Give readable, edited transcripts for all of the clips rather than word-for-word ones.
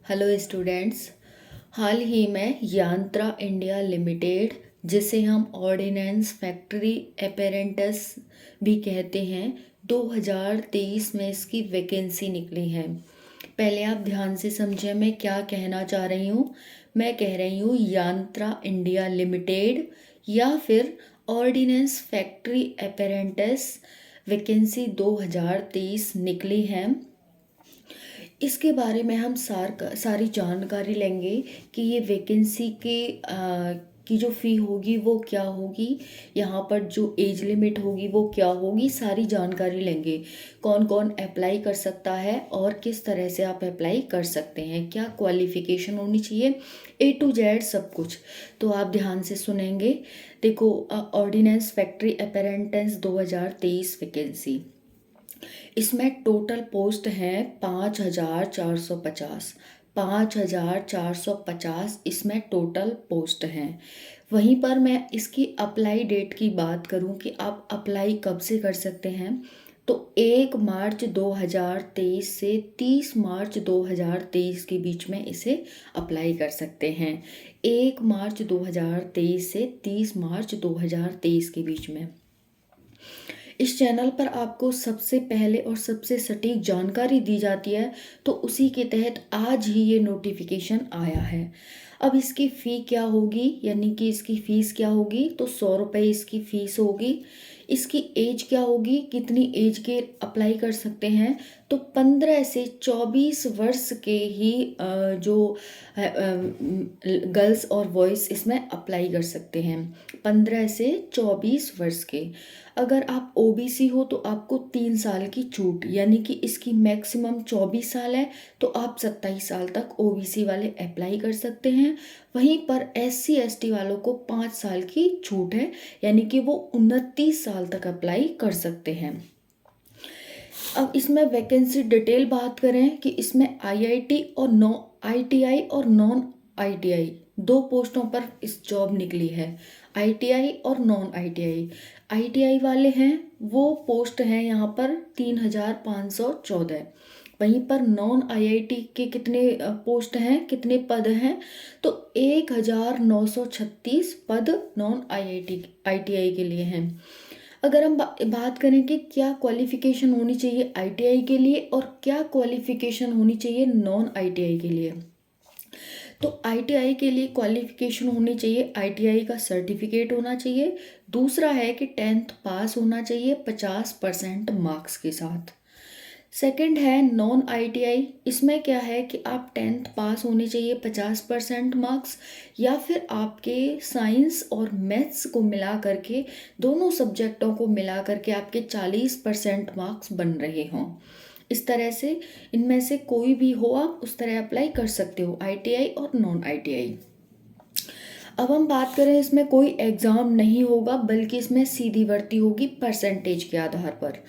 Hello students. हाल ही में यांत्रा India limited, जिसे हम ऑर्डिनेंस फैक्ट्री अपेरेंटस भी कहते हैं, 2023 में इसकी वैकेंसी निकली है। पहले आप ध्यान से समझें मैं क्या कहना चाह रही हूँ। मैं कह रही हूँ यांत्रा इंडिया लिमिटेड या फिर ऑर्डिनेंस फैक्ट्री अपेरेंटस वैकेंसी 2023 निकली है। इसके बारे में हम सारी जानकारी लेंगे कि ये वैकेंसी की जो फ़ी होगी वो क्या होगी, यहाँ पर जो एज लिमिट होगी वो क्या होगी, सारी जानकारी लेंगे। कौन कौन अप्लाई कर सकता है और किस तरह से आप अप्लाई कर सकते हैं, क्या क्वालिफ़िकेशन होनी चाहिए, ए टू जेड सब कुछ। तो आप ध्यान से सुनेंगे। देखो, ऑर्डिनेंस फैक्ट्री अपेरेंटेंस 2023 वैकेंसी, इसमें टोटल पोस्ट हैं 5,450। 5,450 इसमें टोटल पोस्ट हैं। वहीं पर मैं इसकी अप्लाई डेट की बात करूं कि आप अप्लाई कब से कर सकते हैं, तो 1 मार्च 2023 से 30 मार्च 2023 के बीच में इसे अप्लाई कर सकते हैं। 1 मार्च 2023 से 30 मार्च 2023 के बीच में। इस चैनल पर आपको सबसे पहले और सबसे सटीक जानकारी दी जाती है, तो उसी के तहत आज ही ये नोटिफिकेशन आया है। अब इसकी फ़ी क्या होगी, यानी कि इसकी फ़ीस क्या होगी, तो 100 रुपये इसकी फ़ीस होगी। इसकी एज क्या होगी, कितनी एज के अप्लाई कर सकते हैं, तो 15 से 24 वर्ष के ही जो गर्ल्स और बॉयज़ इसमें अप्लाई कर सकते हैं। 15 से 24 वर्ष के। अगर आप ओबीसी हो तो आपको 3 साल की छूट, यानी कि इसकी मैक्सिमम 24 साल है, तो आप 27 साल तक ओबीसी वाले अप्लाई कर सकते हैं। वहीं पर एससी एसटी वालों को 5 साल की छूट है, यानी कि वो 29 साल तक अप्लाई कर सकते हैं। अब इसमें वैकेंसी डिटेल बात करें कि इसमें आईआईटी और आईटीआई और नॉन आईटीआई 2 पोस्टों पर इस जॉब निकली है। आईटीआई और नॉन आईटीआई। आईटीआई वाले हैं वो पोस्ट हैं यहाँ पर 3,514। वहीं पर नॉन आईआईटी के कितने पोस्ट हैं, कितने पद हैं, तो 1,936 पद नॉन आईटीआई के लिए हैं। अगर हम बात करें कि क्या क्वालिफ़िकेशन होनी चाहिए आईटीआई के लिए और क्या क्वालिफ़िकेशन होनी चाहिए नॉन आईटीआई के लिए, तो आईटीआई के लिए क्वालिफ़िकेशन होनी चाहिए, आईटीआई का सर्टिफिकेट होना चाहिए। दूसरा है कि 10th पास होना चाहिए 50% मार्क्स के साथ। सेकंड है नॉन आईटीआई। इसमें क्या है कि आप 10th पास होने चाहिए 50% मार्क्स, या फिर आपके साइंस और मैथ्स को मिला करके, दोनों सब्जेक्टों को मिला करके आपके 40% मार्क्स बन रहे हों। इस तरह से इनमें से कोई भी हो, आप उस तरह अप्लाई कर सकते हो, आईटीआई और नॉन आईटीआई। अब हम बात करें, इसमें कोई एग्ज़ाम नहीं होगा, बल्कि इसमें सीधी भर्ती होगी परसेंटेज के आधार पर।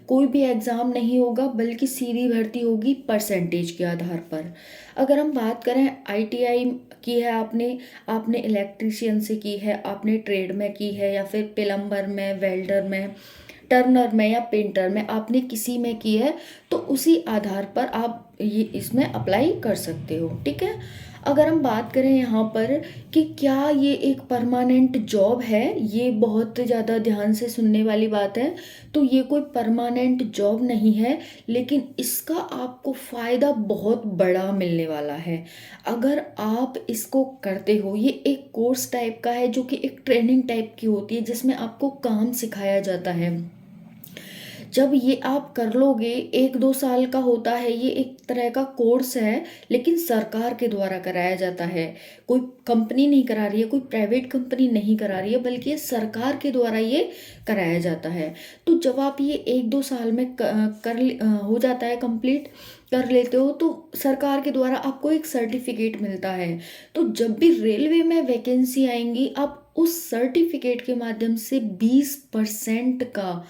कोई भी एग्ज़ाम नहीं होगा, बल्कि सीधी भर्ती होगी परसेंटेज के आधार पर। अगर हम बात करें आईटीआई की है आपने इलेक्ट्रीशियन से की है, आपने ट्रेड में की है, या फिर प्लम्बर में, वेल्डर में, टर्नर में या पेंटर में आपने किसी में की है, तो उसी आधार पर आप ये इसमें अप्लाई कर सकते हो। ठीक है। अगर हम बात करें यहाँ पर कि क्या ये एक परमानेंट जॉब है, ये बहुत ज़्यादा ध्यान से सुनने वाली बात है। तो ये कोई परमानेंट जॉब नहीं है, लेकिन इसका आपको फ़ायदा बहुत बड़ा मिलने वाला है अगर आप इसको करते हो। ये एक कोर्स टाइप का है, जो कि एक ट्रेनिंग टाइप की होती है, जिसमें आपको काम सिखाया जाता है। जब ये आप कर लोगे, 1-2 साल का होता है, ये एक तरह का कोर्स है, लेकिन सरकार के द्वारा कराया जाता है। कोई कंपनी नहीं करा रही है, कोई प्राइवेट कंपनी नहीं करा रही है, बल्कि ये सरकार के द्वारा ये कराया जाता है। तो जब आप ये 1-2 साल में हो जाता है, कंप्लीट कर लेते हो, तो सरकार के द्वारा आपको एक सर्टिफिकेट मिलता है। तो जब भी रेलवे में वैकेंसी आएंगी, आप उस सर्टिफिकेट के माध्यम से 20% का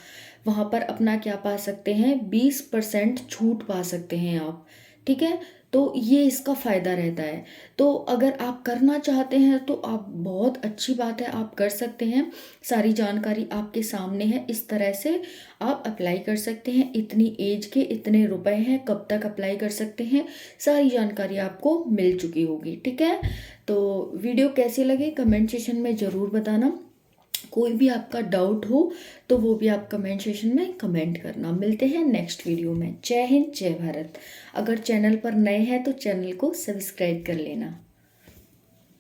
वहाँ पर अपना क्या पा सकते हैं, 20% छूट पा सकते हैं आप। ठीक है। तो ये इसका फ़ायदा रहता है। तो अगर आप करना चाहते हैं तो आप, बहुत अच्छी बात है, आप कर सकते हैं। सारी जानकारी आपके सामने है, इस तरह से आप अप्लाई कर सकते हैं। इतनी एज के इतने रुपए हैं, कब तक अप्लाई कर सकते हैं, सारी जानकारी आपको मिल चुकी होगी। ठीक है, तो वीडियो कैसी लगी कमेंट सेशन में ज़रूर बताना। कोई भी आपका डाउट हो तो वो भी आप कमेंट सेशन में कमेंट करना। मिलते हैं नेक्स्ट वीडियो में। जय हिंद, जय भारत। अगर चैनल पर नए हैं तो चैनल को सब्सक्राइब कर लेना।